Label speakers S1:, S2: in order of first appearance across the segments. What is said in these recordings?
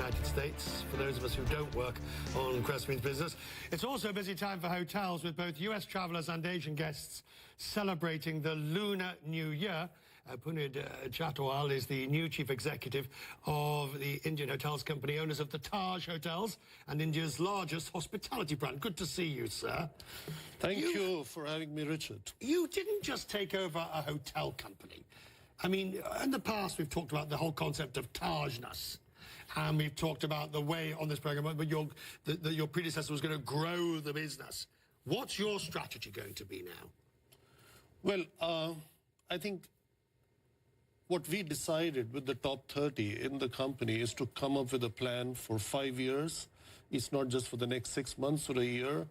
S1: United States, for those of us who don't work on Crestmead's business. It's also a busy time for hotels, with both US travellers and Asian guests celebrating the Lunar New Year. Punit Chatwal is the new chief executive of the Indian hotels company, owners of the Taj Hotels and India's largest hospitality brand. Good to see you, sir.
S2: Thank you for having me, Richard.
S1: You didn't just take over a hotel company. I mean, in the past, we've talked about the whole concept of Tajness. And we've talked about the way on this program, but your predecessor was going to grow the business. What's your strategy going to be now?
S2: Well, I think what we decided with the top 30 in the company is to come up with a plan for 5 years. It's not just for the next 6 months or a year.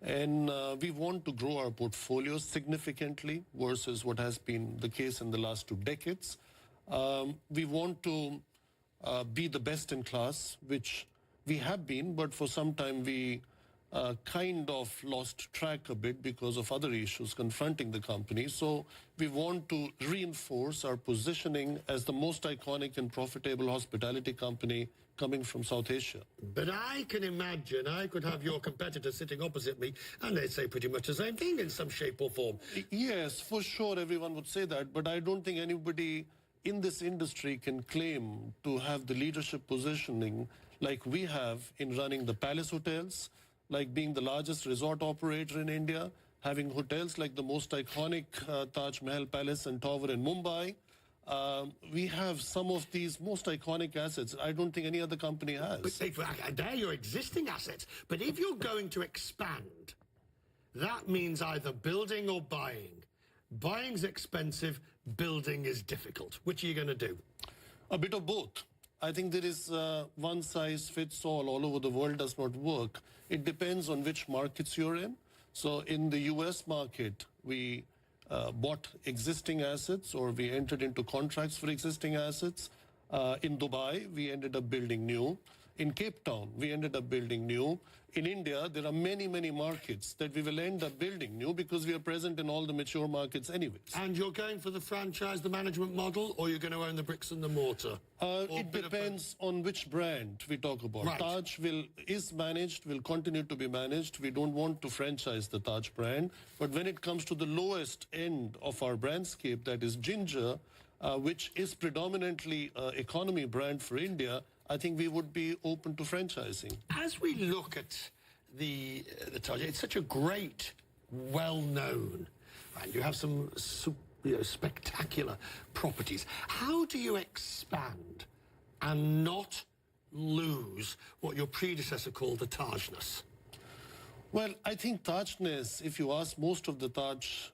S2: And we want to grow our portfolio significantly versus what has been the case in the last 2 decades. We want to be the best in class, which we have been, but for some time we kind of lost track a bit because of other issues confronting the company. So we want to reinforce our positioning as the most iconic and profitable hospitality company coming from South Asia.
S1: But I can imagine I could have your competitors sitting opposite me and they'd say pretty much the same thing in some shape or form.
S2: Yes, for sure everyone would say that, but I don't think anybody in this industry can claim to have the leadership positioning like we have in running the Palace Hotels, like being the largest resort operator in India, having hotels like the most iconic Taj Mahal Palace and Tower in Mumbai. We have some of these most iconic assets I don't think any other company has.
S1: But they're your existing assets. But if you're going to expand, that means either building or buying. Buying's expensive, building is difficult. Which are you going to do?
S2: A bit of both. I think there is one size fits all over the world does not work. It depends on which markets you're in. So in the US market, we bought existing assets, or we entered into contracts for existing assets. In Dubai, we ended up building new. In Cape Town, we ended up building new. In India, there are many, many markets that we will end up building new because we are present in all the mature markets anyways.
S1: And you're going for the franchise, the management model, or you're going to own the bricks and the mortar?
S2: It depends on which brand we talk about.
S1: Right.
S2: Taj is managed, will continue to be managed. We don't want to franchise the Taj brand. But when it comes to the lowest end of our brandscape, that is Ginger, which is predominantly economy brand for India, I think we would be open to franchising.
S1: As we look at the Taj, it's such a great, well-known, and you have some spectacular properties. How do you expand and not lose what your predecessor called the Tajness?
S2: Well, I think Tajness, if you ask most of the Taj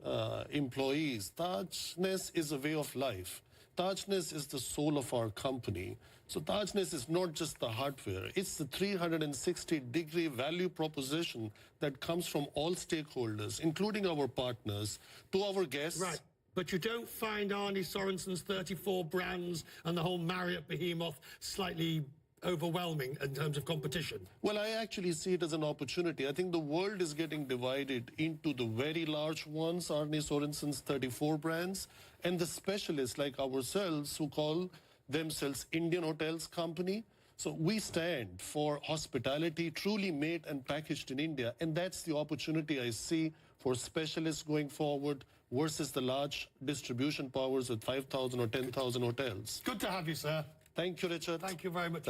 S2: employees, Tajness is a way of life. Tajness is the soul of our company. So Tajness is not just the hardware. It's the 360-degree value proposition that comes from all stakeholders, including our partners, to our guests.
S1: Right. But you don't find Arne Sorensen's 34 brands and the whole Marriott behemoth slightly overwhelming in terms of competition?
S2: Well, I actually see it as an opportunity. I think the world is getting divided into the very large ones, Arne Sorensen's 34 brands, and the specialists like ourselves who call themselves Indian Hotels Company. So we stand for hospitality truly made and packaged in India, and that's the opportunity I see for specialists going forward versus the large distribution powers with 5,000 or 10,000 hotels.
S1: Good to have you, sir.
S2: Thank you, Richard.
S1: Thank you very much.